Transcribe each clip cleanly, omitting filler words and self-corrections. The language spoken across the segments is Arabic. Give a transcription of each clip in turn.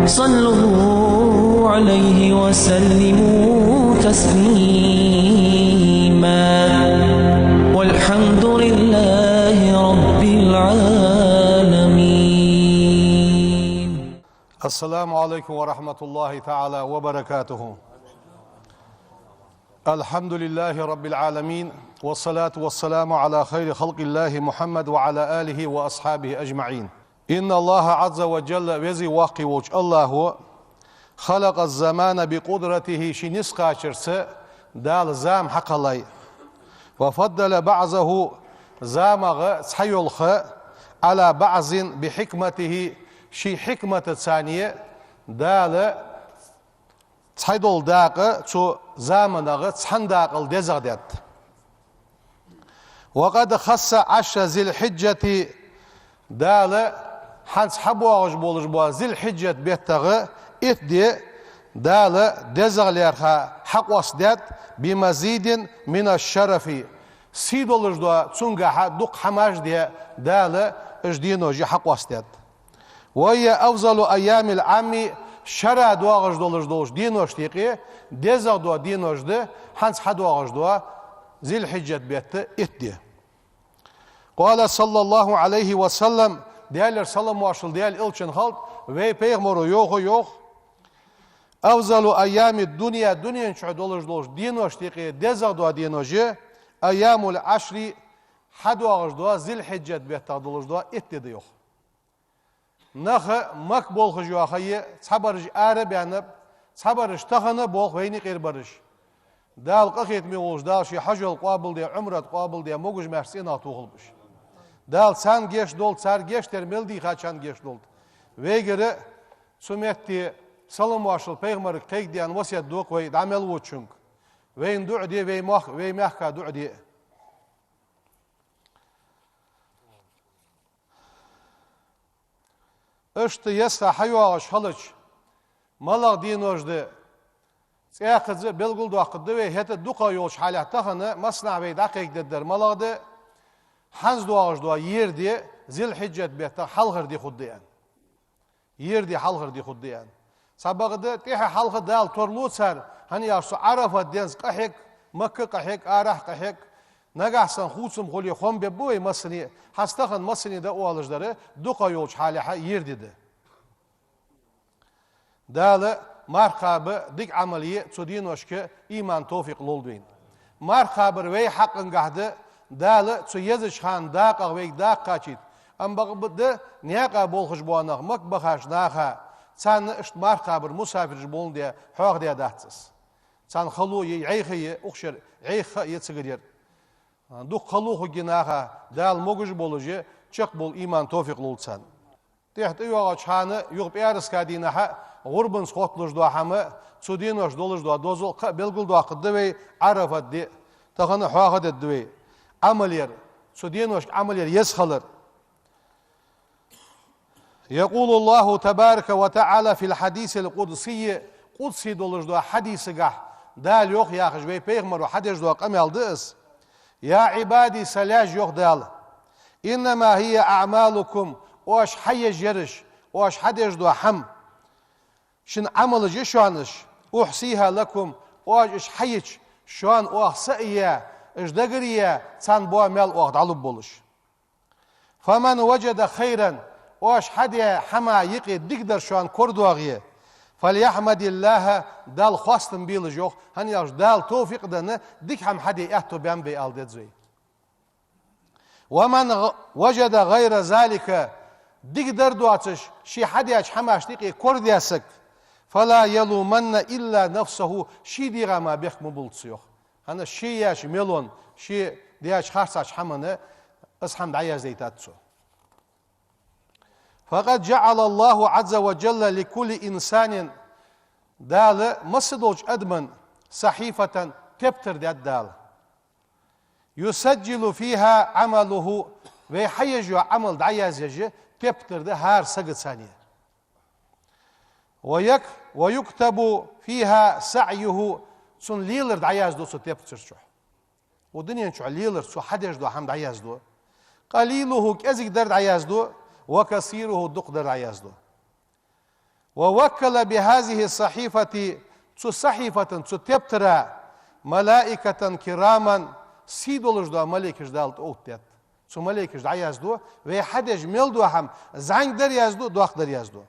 صلوا عليه وسلموا تسليما والحمد لله رب العالمين. السلام عليكم ورحمة الله تعالى وبركاته. الحمد لله رب العالمين والصلاة والسلام على خير خلق الله محمد وعلى آله وأصحابه أجمعين. إن الله عز وجل وزي واقي وجه الله خلق الزمان بقدرته شنس قاشرس دال زام حق الله وفضل بعضه زامغ سيلخ على بعض بحكمته شي حكمة ثانية دال تحيدول داق تو زامنغ تحنداق الدزغدت. وقد خص 10 ذي الحجة دال حنس حبواغش بولش بوا ذي الحجة بيتغ اتدي دال دزغليرها حق واسدت بمزيد من الشرف سيدولش دوا تسونغا دوق حماش دي دال اجدينو جي حق واسدت. وهي أفضل أيام العام شرع دواغش دولش دينوش تيقي دزغ دوا دينوش دي حنس حدواغش دوا ذي الحجة بيت اتدي. قال صلى الله عليه وسلم ديالر سلام واشل ديال إلشن خلط وي بيغمرو يوخ أفضل أيام الدنيا دنيا نشع دولش دينوش تيقي دزغ دوا دينوش أيام العشر حدواغش دوا ذي الحجة بيت دولش دوا اتدي يوخ نخ مقبول خجوا خي صبرج عرب يعني صبرج تخنه بول ويني غير برج دال قخيت ميولش دال شي حج القابل دي عمره قابل دي موجج مرسين اتوغلبش دال سان گيش دول سار گيش ترمل دي خاچان گيش دول ويگره سميتي سلام واشل پیغمبر قيق ديان وصيت دوق وي دعمل وچونك وين دع دي وي مخ دع دي اشت يسا حيواغش خلج ملغ دينوش دي سياقز بلغل دوق دوي هت دوقا يولش حالة تخنه مصنع بي دقيق ددر ملغ دي حنز دوغش دوا ير دي زل حجت بيتا حلغر دي خود ديان ير دي حلغر دي خود ديان سابق دي تيح حلغ دال تورلو سر هني يارسو عرفة دينز قحيك مكة قحيك آرح قحيك نجحسن خوصم خلي خم ببوي مصني هستخن مصني ده أولش داره دوقا يولش حالها يردي ده دال مرخاب ديك عملية تودين وشك إيمان توفيق لولدين مرخاب روي حق انقهده دال تيزش خان داق ويك داق قاتيت أم بقبض نياقا بولخش بوانخ مك بخاش ناخا تان اشت مرخاب مسافر بولن دي حوغ دي داحتس تان خلو يعيخي أخشر عيخ يتسغرير دوق خلوخ جناها دال موجج بولوجي چق بول إيمان توفيق لولتسان تحت يوغا چانه يوغ بيارس كادينها غربن سخوتلوش دوا حما تودينوش دولش دوا دوزل بلغل دوا قدوي عرفت دي تخن حواغد الدوي عملير تودينوش عملير يسخلر. يقول الله تبارك وتعالى في الحديث القدسي قدسي دولش دوا حديث قح دال يوخ ياخش بي بيغمر وحديث دوا قميال دئس يا عبادي سلاج يغدال إنما هي أعمالكم وش حي جرش وش حدش دو حم شن عمل جشوانش أحصيها لكم وش حيش شوان أحصئيا إش دقريا تان بوا مال أخد علب بولش فمن وجد خيرا وش حدي حما يقي دقدر شوان كردواغيه فليحمد الله دال خواستن بيل جوخ هن ياش دال توفيق دنه ديك هم حدي احتو بيان بي آلدت زي ومن وجد غير ذلك ديك دردواتش شي حدي اش حماش ديقي كرد ياسك فلا يلومن إلا نفسه شي ديغا ما بيخ مبولتسيوخ هن شي ياش ميلون شي دياش خارساش حمانه اسحم دعيا زيتاتسو. فقد جعل الله عز وجل لكل إنسان دال مصدوج أدمن صحيفة تبتر دي الدال يسجل فيها عمله ويحيج عمل دعياز يجي تبتر دي هار سقط ثانية ويكتب فيها سعيه سن ليلر دعياز دو سو تبتر شو ودنيا شو ليلر سو حدش دو حمد عياز دو قليله كأزك درد عياز دو وكثيره دق درد عياز دو ووكل بهذه الصحيفة صحيفة تبترى ملائكة كراما سيدولش دو ملائكش دالت اوتت سو ملائكش دعيازدو ويحدج ميلدو هم زنگ در يازدو دوخ در يازدو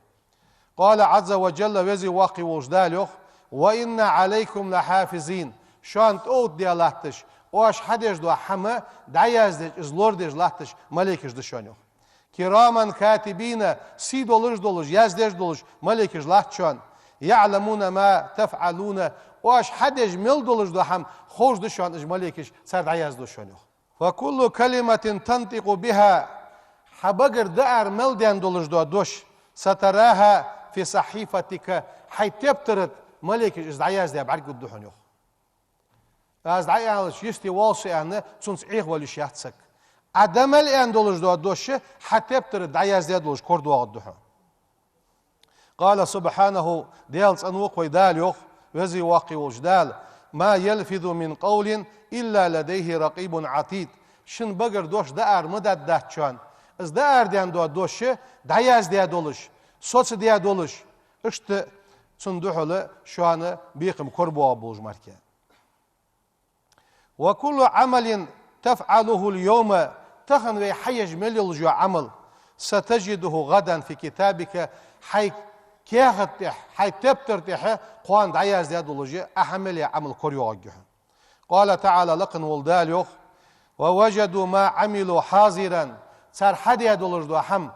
قال عز وجل وزي واقي وجدالوخ وإن عليكم لحافظين شانت اوت ديالاتش واش حدج دو حما دعيازدج ازلوردج لاتش ملائكش دشانوخ كراما كاتبين سيدولش دولش يازدج دولش ملائكش لاتشان يعلمون ما تفعلون واش حدج ميلدولش دو هم خوش دشان اج ملائكش سر دعيازدو شانوخ وكل كلمة تنطق بها حبقر دعر ملدان دولش دو دوش ستراها في صحيفتك حي تبترت ملائكش از دعياز دي بعرق الدحون يوخ از دعياز يستي والسي انه تنس عيغ وليش يحتسك عدم الان دولش دو دوش حتى تبترت دعياز دي دولش كوردو الدحون قال سبحانه ديالس انوق ويدال يوخ وزي واقي وجدال ما يلفظ من قول إلا لديه رقيب عتيد شن بقر دوش دار مدد دهتشان از دار ديان دو دوش دعياز ديا دولش صوت ديا دولش اشت صندوحله شوانه بيقم كربو ابوج مركا وكل عمل تفعله اليوم تخن ويحيج مليل عمل ستجده غدا في كتابك حي كيختح حي تبترتح قوان دعياز ديا دولج احمل عمل كوريو اجه قال تعالى لقن ولداليوخ ووجدوا ما عملوا حاضرا صار حد يدولش دو هم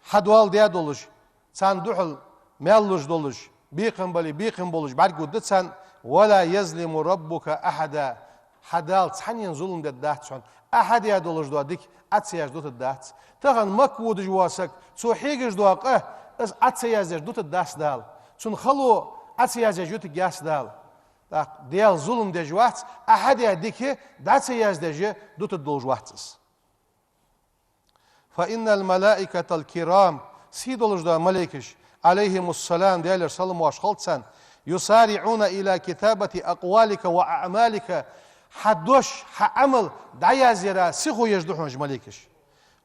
حدوال ديا دولش سان دوحل مالوش دولش بيقم بولش بعد قدتسان ولا يظلم ربك احدا حدال تحنين ظلم دات شون احد يدولش دو ديك اتسياج دوت دات تغن مكود جواسك سو حيجش دو اس اتسياج دوت داس دال سون خلو اتسياج جوت جاس دال ديال ظلم دي جوات احد يديك دات يازدجي دوت الدول جواتس فإن الملائكة الكرام سيدولج دا ملائكش عليهم السلام ديال سلام واشخلتسان يسارعون إلى كتابة أقوالك وأعمالك حدوش حعمل دعيازيرا سيخو يجدوحون ملائكش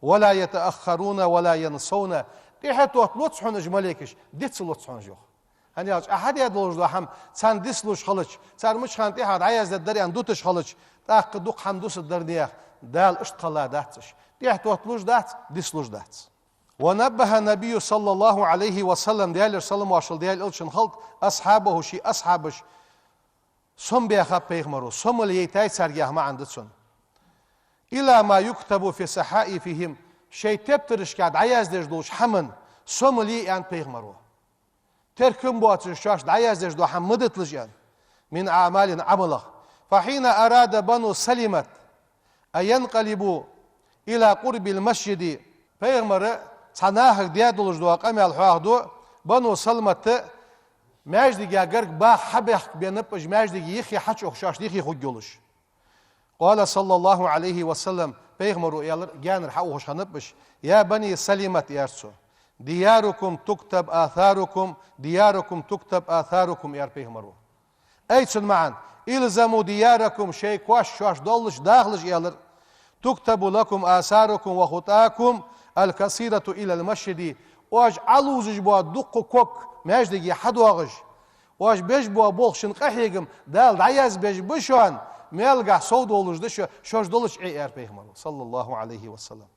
ولا يتأخرون ولا ينسون ديحتو لطسحون ملائكش ديتس لطسحون جوخ هني أحد يدولج دا هم سان ديسلوش خلش سار مش خان تيحا دعياز دري ان دوتش خلش تاق دوق حمدوس الدرديخ دال اشتقلا داتش ديحتو تلوش دات ديسلوش دات ونبه النبي صلى الله عليه وسلم ديال سلام واشل ديال الشن خلط اصحابه شي اصحابش سم بيخا بيغمرو سم اليتاي سرجه ما عندتسن الى ما يكتب في صحائفهم شي تبترش كاد عياز دجدوش حمن سم لي ان بيغمرو تركم بواتش شاش دعياز دجدو حمدت لجان من اعمال عمله فحين اراد بنو سلمت ان ينقلبوا الى قرب المسجد بيغمر صناهك ديادولج دو قمال حواهدو بنو سلمت ماجدي غرق با حبخ بينبج ماجدي يخي حچ اخشاش يخي خوجولش قال صلى الله عليه وسلم بيغمر يالر جانر حوش حنبش يا بني سلمت يارسو دياركم تكتب آثاركم دياركم تكتب آثاركم يا بيغمرو ايتسن معا الزموا دياركم شيء كواش شواش دولش داخلش يالر تكتب لكم آثاركم وخطاكم القصيرة إلى المسجد واجعلوا زجبوا دق كوك ماجدي حدواغش واج بيجبوا بولشن قحيقم دال دعياز بيج بشوان ميلقع صود ولش دش شوش دولش اي بيغمرو صلى الله عليه وسلم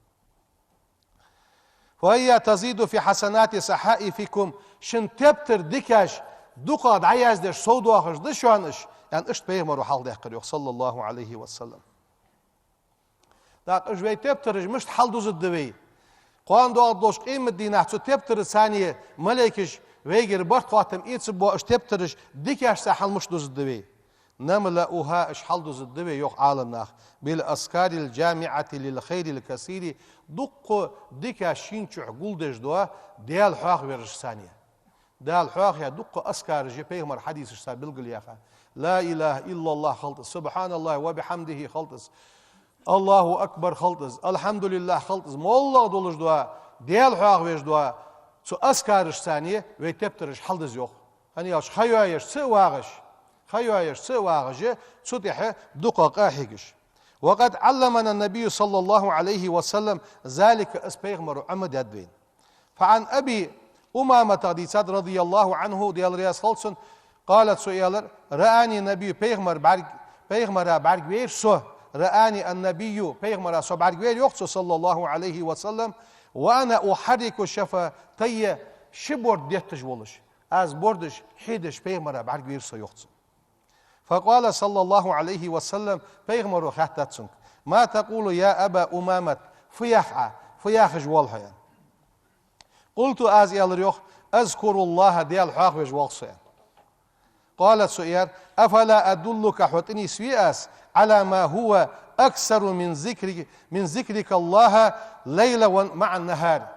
وهي تزيد في حسنات صحائفكم شن تبتر ديكاش دقا دعياز دش صود واخش دشوانش يعني اشت بيغمرو حال ديقر صلى الله عليه وسلم داق اجوي تبترج مش حال دوز الدوي قوان دو دوش قيمة دينه تو تبتر ثانية ملائكش ويجر برت قاتم ايتسبو اش تبترج ديكاش سحل مش دوز الدوي نملأها اش حال دوز الدوي يوق عالمناخ بالأذكار الجامعة للخير الكثير دق ديكاشين شو عقول دش دوا ديال حاق ورش ثانية دال حاق يا دق أذكار جي بيغمر حديث سابل قل ياخا لا إله إلا الله خلطس سبحان الله وبحمده خلطس الله أكبر خلطز الحمد لله خلطز مولا دولش دوا ديال حاق ويش دوا سو أسكارش ثانية ويتبترش حلدز يوخ هني ياش خيوايش سواغش خيوايش سواغش سطح دقاق أحيقش وقد علمنا النبي صلى الله عليه وسلم ذلك أسبيغمر عمد يدوين فعن أبي Umame tadisat radıyallahu anhu diyal riyas olsun. Qalat suyalar ra'ani nebi peygambara barg ver so ra'ani en nebiyyu peygambara so barg ver yoksa sallallahu aleyhi ve sellem ve ana uharriku şefatayya şibord diyetiş boluş az bordiş hidiş peygambara barg ver so yoksa فقال صلى الله عليه وسلم پیغمبر خطتسون ما تقول يا أبا أمامة فياخ جوالها يعني. قلت از يالر يوخ أذكر الله ديال حاق وجوالسين قال سؤال أفلا أدلك حتني سوياس على ما هو أكثر من ذكرك الله ليلا مع النهار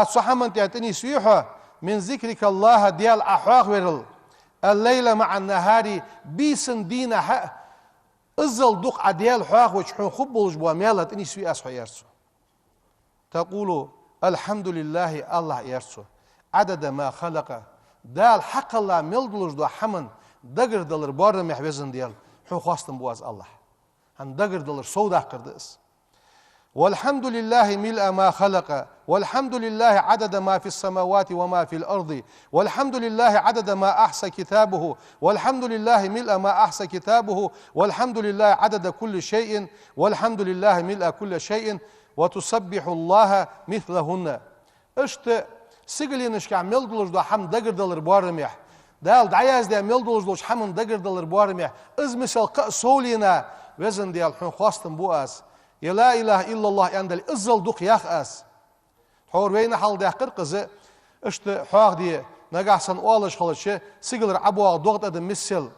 صحمن تعتني سويحة من ذكرك الله ديال أحاق ورل الليلة مع النهار بيسن دينا ازل دوق عديال حاق وشحون خبولج بواميالة اني سوي اسحو يرسو تقول الحمد لله الله يرسو عدد ما خلق دال حق الله ملدلج دو حمن دقر دلر بارم محوزن ديال حو خواستن بواز الله هن دقر دلر سودا قردس والحمد لله ملء ما خلق والحمد لله عدد ما في السماوات وما في الأرض والحمد لله عدد ما أحصى كتابه والحمد لله ملء ما أحصى كتابه والحمد لله عدد كل شيء والحمد لله ملء كل شيء وتسبح الله مثلهن اشت سيغلينش كان ملدلج دو حم دقر دلر بارميح دال دعياز دي ملدلج دوش حم دقر دلر بارميح از مثل سولينا وزن ديال حن خواستن بواز يا لا إله إلا الله عندل إزل دوق ياخ أس حور وين حال داقر قزة اشت حاق دي نقاحسن أولش خلشة سيقلر عبوا دوغت أدم مثل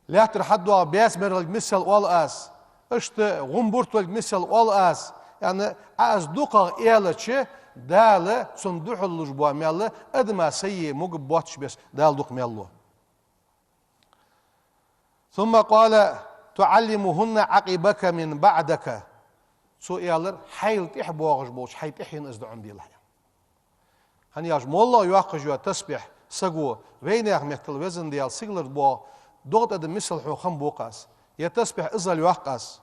لاتر حدوا بياس مرلق مثل أول أس اشت غنبورت ولق مثل أول أس يعني أس دوقا إيالتشة دال صندوح اللجبوا ميالله أدما سيء مقبوتش بس دال دوق ميالله ثم قال تعلمهن عقبك من بعدك سؤالر حيل تحبوغش بوش حيل تحين ازدعون دي الله هني ياج مولا يوقج تسبح سقو وينيخ مختل وزن ديال سيغلر بو دوغت ادم مثل حوخم بوقاس يتسبح ازل يوقاس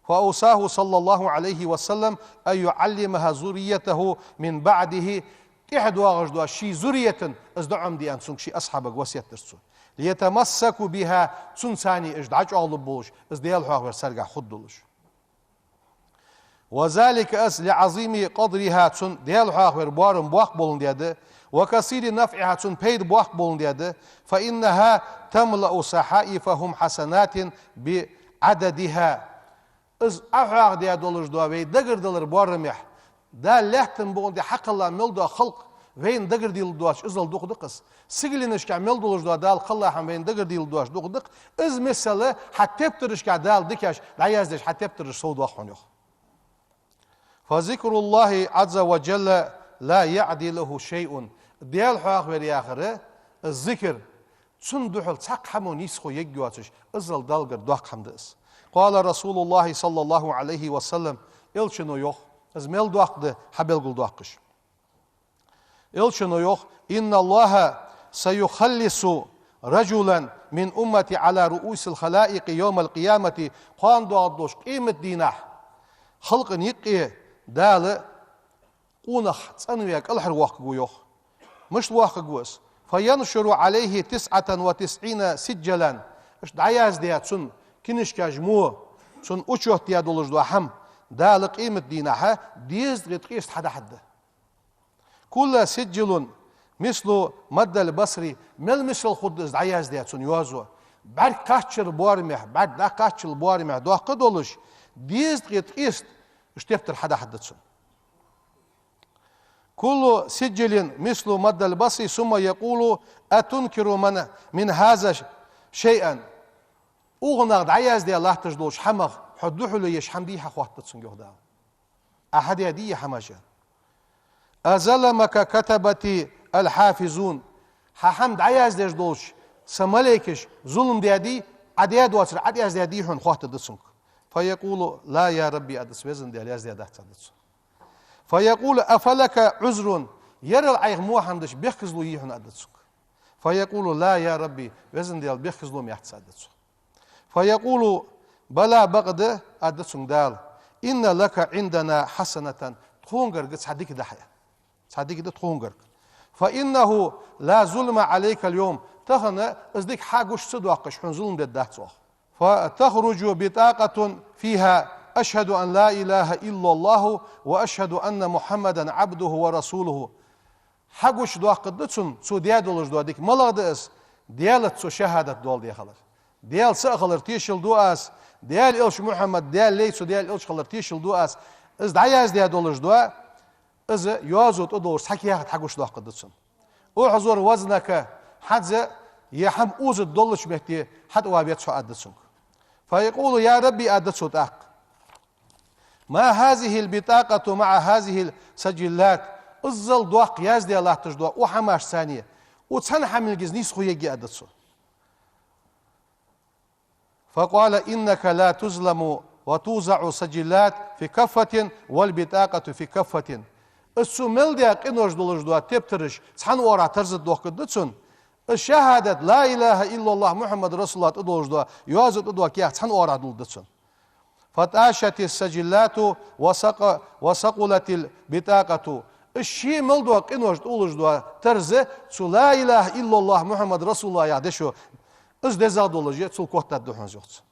فأوصاه صلى الله عليه وسلم أن يعلمها ذريته من بعده تحدوغش دو شي ذرية ازدعون دي أنسون شي أصحابك وسيت درسو ليتمسكوا بها تنساني اجدعج اغلب بوش از ديال حاغر سرقع خدلوش وذلك اس لعظيم قدرها تن ديال حاغر بارم بواق بولن دياده وكثير نفعها تن بيد بواق بولن دياده فإنها تملأ صحائفهم حسنات بعددها از احاغ ديادولش دوابي دقر دلر بارم يح دا لحتن بولن دي حق الله ملدو خلق وين دقر ديل دواش ازل دوق دقس سيغلينش كامل دولج دال خلا هم وين دقر ديل دواش دوق دق از مساله حتبترش كدال دكاش لا يزدش حتبترش سود واخونيخ فذكر الله عز وجل لا يعدله شيء ديال حق وري اخره الذكر صندوحل صق حمو نيسخو يجواتش ازل دالغر دوق حمدس قال رسول الله صلى الله عليه وسلم الشنو يخ از مل دوقد حبلغل دوقش إلشنو يوخ إن الله سيخلص رجلا من أمتي على رؤوس الخلائق يوم القيامة قان دوغدوش قيمة دينه خلق نيقي دال قونخ تسانويك الحر واققو يوخ مش واققوس فينشر عليه 99 سجلا اش دعياز ديات سن كنش كاجمو سن اوچوه دياد ولج دو حم دال قيمة دينها ديز غتقيس حدا حدا كل سجل مثل مد البصري مل مثل خدز عياز دياتون يوازو بعد قاتشل بوارمح بعد دا قاتشل بوارمح دو قدولش ديز قيست اشتفتر حدا حدتسون كل سجل مثل مد البصري ثم يقول أتنكر من هذا شيئا أغنى عياز دي الله تجدوش حمغ حدوح له يشحم بيها خواتتسون يهدا أحد يدي حماشا أزلمك كتبتي الحافظون حمد عياز ديش دوش سماليكش ظلم ديادي عدياد واتر عدياز ديادي حن خوات دسنك فيقول لا يا ربي أدس وزن دي عياز ديادات دسن فيقول أفلك عذر يرى العيغ موحندش بيخزلو يحن أدسنك فيقول لا يا ربي وزن ديال بيخزلو ميحتس أدسن فيقول بلا بغد أدسن دال إن لك عندنا حسنة تخونغر قد صديق دحيا صديق ده تخونغر فإنه لا ظلم عليك اليوم تخن ازدك حاجوش صدوقش حن ظلم ددهتوخ فتخرج بطاقة فيها أشهد أن لا إله إلا الله وأشهد أن محمدا عبده ورسوله حاجوش دوقدتسن سو ديادولش دوديك ملغدس ديالت سو شهادة دول دي خلر ديال سأخلر تيشل دواس ديال إلش محمد ديال ليسو ديال إلش خلر تيشل دواس از دعياز ديادولش دوا از يوازوت أدولش حكيها حاجوش دوقدتسن وحضور وزنك حد يحم أوز الدولش بهتي حد وابيت شو أدتسن فيقول يا ربي أدتسو تاق ما هذه البطاقة مع هذه السجلات الزل دوق يازدي الله تجدوا وحماش ثانية وتسن حمل جزنيس خويجي أدتسو فقال إنك لا تظلم وتوزع سجلات في كفة والبطاقة في كفة السمل ديك إنوش دولش دوا تبترش تسحن ورا ترزد دوق قدتسن الشهادة لا إله إلا الله محمد رسول الله تدولش دوا يوازد دوا كيح تسحن ورا دولدتسن فتعشت السجلات وسقلت البطاقة الشيء ملدوق إنوش دولش دوا ترزه لا إله إلا الله محمد رسول الله يعدشو از دزا دولجي تسول كوتا دوحن زوخت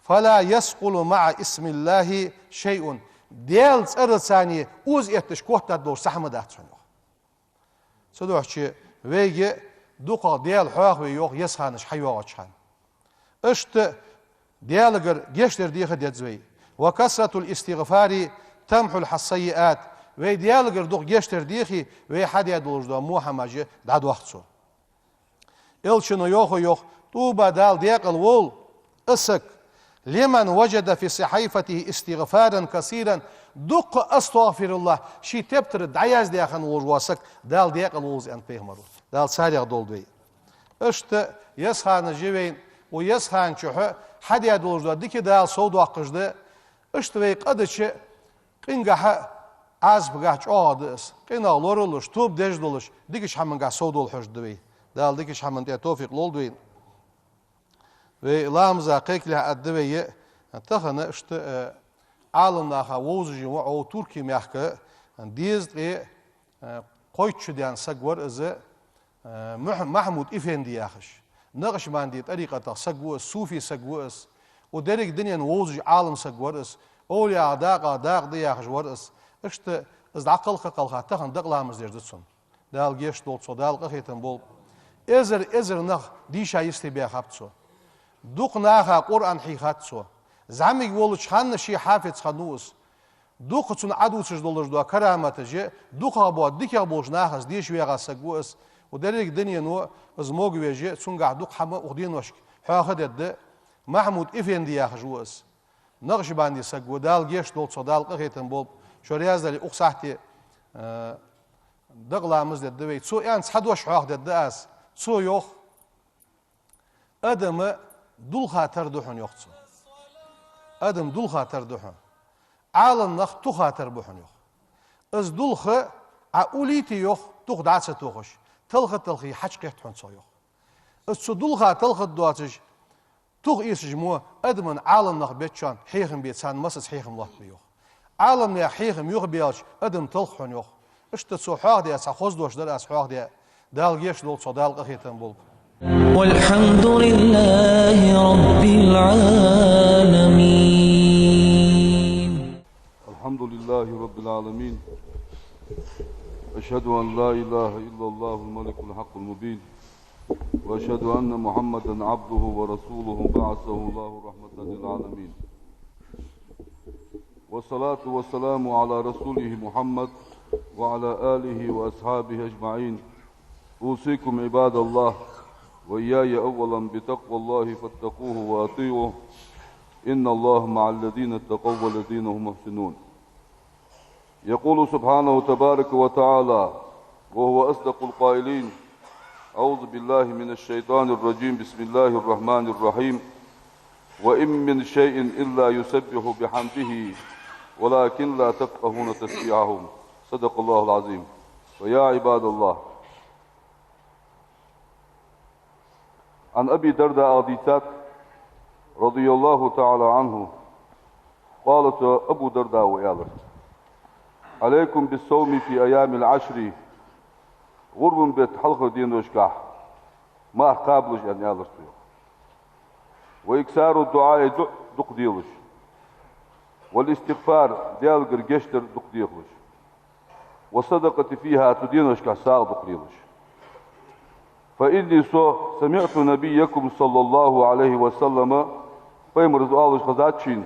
فلا يسقل مع اسم الله شيء ديال تسأل ثاني اوز اتش كوتا دور سحمد اتشن سدوحشي ويجي دوقا ديال حواق ويوق يسخانش حيوغ اتشان اشت ديالغر جيشتر ديخ ديزوي وكسرة الاستغفار تمحو السيئات وي ديالغر دوق جيشتر ديخي وي حدي دولج دو موحماجي داد وقتسو إلشنو يوخ طوبى دال ديقل وول اسك لمن وجد في صحيفته استغفارا كثيرا دق استغفر الله شي تبتر دعياز ديخن واسك دال ديقل وولز ان بيهمرو دال ساريغ دولدوي اشت يسخان جيوين ويسخان شوح حد يدولج ديكي دال سود وقجد اشت وي قدش قنغح از بغاچ اودس قنا لورلش توب دجدولش ديكش همنغا سودول حجدوي دال ديكش همن تي توفيق لولدوين ve lamza qekle addewe takhana işte alımnaha wozji wa o Türkiye mehke dizli qoyçudan sagwar izi Mahmud Efendi yaxish naqshbandi tariqata sagwa sufi sagwa is o derek dinyan wozji alım sagwar is olya daqa yaxish war is işte iz aql qalqa takhan daqlamız derditsun dal geç dolso dal qaheten bol ezer naq disha istibiya xaptso دوق ناخا قرآن حيخاتسو زعمي يقولوا شخان شي حافظ خنوس دوق تون عدو تجدولش دوا كرامته دوق ابو ديك ابوش ناخس ديش ويغا سغوس ودريك دنيا نو زموغ ويجي تونغا دوق حما اخدين وشك حاخدد محمود افندي ياخجوس نقش باندي سغو دال جيش دول صدال قيتن بول شوريازلي اقصحتي دغلامز ددوي سو ان صدوش حاخ دداس سو يوخ ادم دول خاطر دوحن يوقتسو ادم دول خاطر دوحن عالم نخ تو خاطر بوحن يوق از دول خ عقوليتي يوق توخ دعسه توخش تلخي حج قيت حن صو يوق از دول خاطر تلخ دواتش توخ يسج مو ادم عالم نخ بيتشان حيخم بيتسان مسس حيخم الله بيوق عالم يا حيخم يوق بياش ادم تلخن يوق اشت سو حاق دي اس خوز دوش در اس حاق دي دال جيش دول صو دال قيتن بول والحمد لله رب العالمين الحمد لله رب العالمين أشهد أن لا إله إلا الله الملك الحق المبين وأشهد أن محمدا عبده ورسوله بعثه الله رحمة للعالمين والصلاة والسلام على رسوله محمد وعلى آله وأصحابه أجمعين أوصيكم عباد الله وإياي أولا بتقوى الله فاتقوه وأطيعوه إن الله مع الذين اتقوا والذين هم محسنون يقول سبحانه تبارك وتعالى وهو أصدق القائلين أعوذ بالله من الشيطان الرجيم بسم الله الرحمن الرحيم وإن من شيء إلا يسبح بحمده ولكن لا تفقهون تسبيحهم صدق الله العظيم ويا عباد الله عن أبي درداء أغديتات رضي الله تعالى عنه قالت أبو درداء وإعلم عليكم بالصوم في أيام العشر غرب بيت حلقة دين وشكاح ما قابلش أن يالرتو وإكسار الدعاء دق ديلش والاستغفار ديال قرقشتر دق ديلش والصدقة فيها تدين وشكاح ساق دق ديلش فإني سمعت نبيكم صلى الله عليه وسلم فيمرز آلش خزاتشين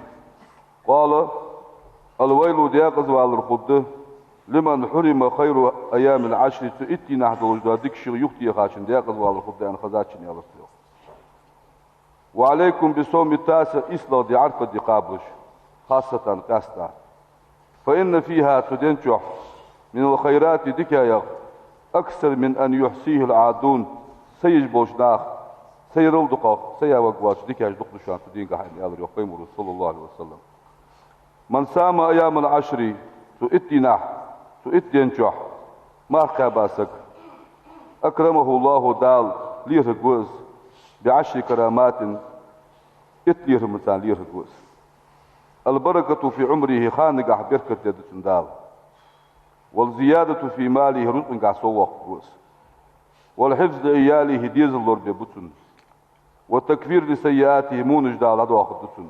قال الويل دياقز والرقود لمن حرم خير أيام العشر تؤتي نحن وجدادك شر يختي خاشن دياقز والرقود أن خزاتشين يا رسول وعليكم بصوم التاسع إصلاح دي عرفة دي قابلش خاصة كاستا فإن فيها تدنجح من الخيرات دكايا أكثر من أن يحصيه العادون سيجبوش داخ سيرل دقاق سيوقواش دكايا دقل شان تدين قاعد يالر يقيم صلى الله عليه وسلم من سام أيام العشر تؤتي نح تؤتي انجح ما خاباسك أكرمه الله دال ليه جوز بعشر كرامات اتليه مثال ليه جوز البركة في عمره خانق بركة يد تندال والزيادة في ماله رزق سوق جوز والحفظ لعياله ديز اللور ببطن والتكفير لسيئاته مونج دال هذا واخدتن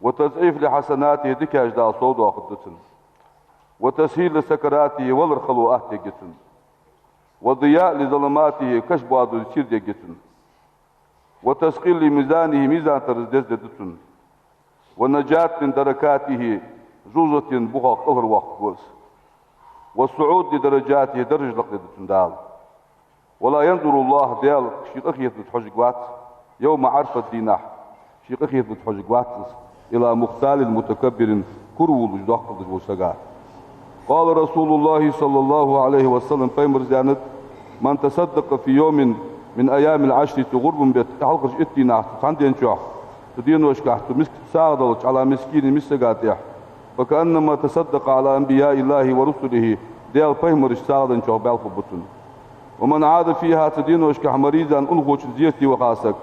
وتضعيف لحسناته دكاج دال صود واخدتن وتسهيل لسكراته والرخلو أهتي جتن وضياء لظلماته كشف وادو يصير جتن وتسقيل لميزانه ميزان ترزدز دتن والنجاة من دركاته زوزة بخا قهر وقت والصعود لدرجاته درج لقد دال ولا ينظر الله ديال شيء أخيط بتحجقات يوم عرف الدينح شيء أخيط بتحجقات إلى مختال المتكبر كرول وجدق الوسقات قال رسول الله صلى الله عليه وسلم فيمر زانت من تصدق في يوم من أيام العشر تغرب بيت حلقش اتنا تندين شح تدين وشكح تمسك ساعدلك على مسكين مسقاتيح فكأنما تصدق على أنبياء الله ورسله ديال فيمر ساعدن شح بالخبطن ومن عاد فيها تدين وشكح مريضا ألغوش زيرتي وخاسك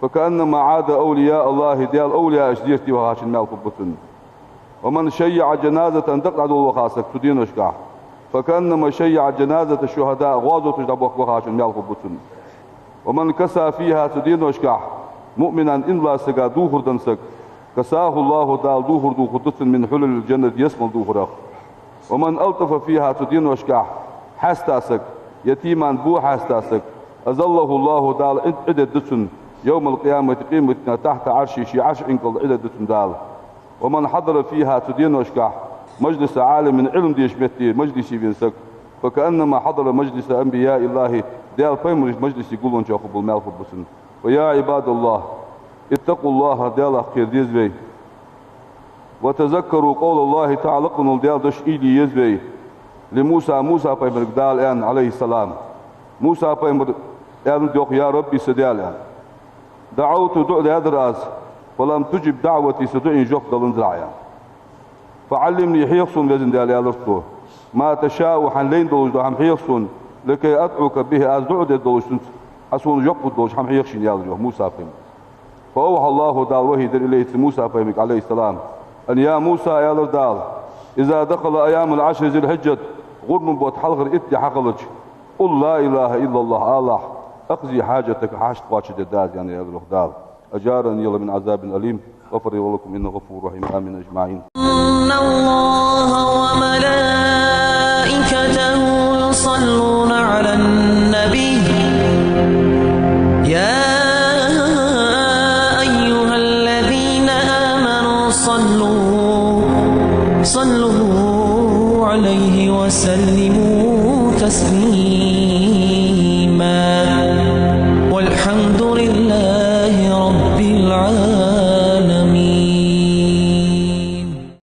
فكأنما عاد أولياء الله ديال أولياء زيرتي وخاشن بالخبطن ومن شيع جنازة تقعد وخاسك تدين وشكح فكأنما شيع جنازة الشهداء غازو تجدب وخاشن بالخبطن ومن كسى فيها تدين وشكح مؤمنا إن لا سقى دوهر دنسك كساه الله دال دوهر دو خدس من حلل الجنة يسمل دوهرق ومن ألطف فيها تدين وشكح حاستاسك يتيما بو حاستاسك أزله الله دال عدد دسن يوم القيامة قيمتنا تحت عرشي شي عرش انقل عدد دسن دال ومن حضر فيها تدين وشكح مجلس عالم من علم ديش بيتي مجلسي بينسك فكأنما حضر مجلس أنبياء الله ديال فيمرج مجلس يقولون شاخوا بالمال خبسن ويا عباد الله اتقوا الله ديال خير ديزبي وتذكروا قول الله تعالى قنوا ديال دش إيدي يزبي لموسى فيمرج دال آن عليه السلام موسى فيمرج آن دوخ يا ربي سديال آن دعوت دعو دي أدراس فلم تجب دعوتي سدعي جوك دلن زرعيان فعلمني حيقصن لازم ديال يالرتو ما تشاء حنلين دولج دو هم حيقصن لكي أدعوك به أزدعو دي دولج أسون جوك دولج هم حيقشن يالرجو موسى فيمك فأوحى الله دال وهي دل إليه موسى فيمك عليه السلام أن يا موسى يالر دال إذا دخل أيام العشر ذي الحجة غرم بوت حلغر إتي حقلج قل لا إله إلا الله أقضي حاجتك حاجت واتش داز يعني يالر دال أجارني الله من عذاب أليم غفر لكم إنه غفور رحيم آمين أجمعين إن الله وملائكته يصلون على النبي يا أيها الذين آمنوا صلوا عليه وسلموا تسليما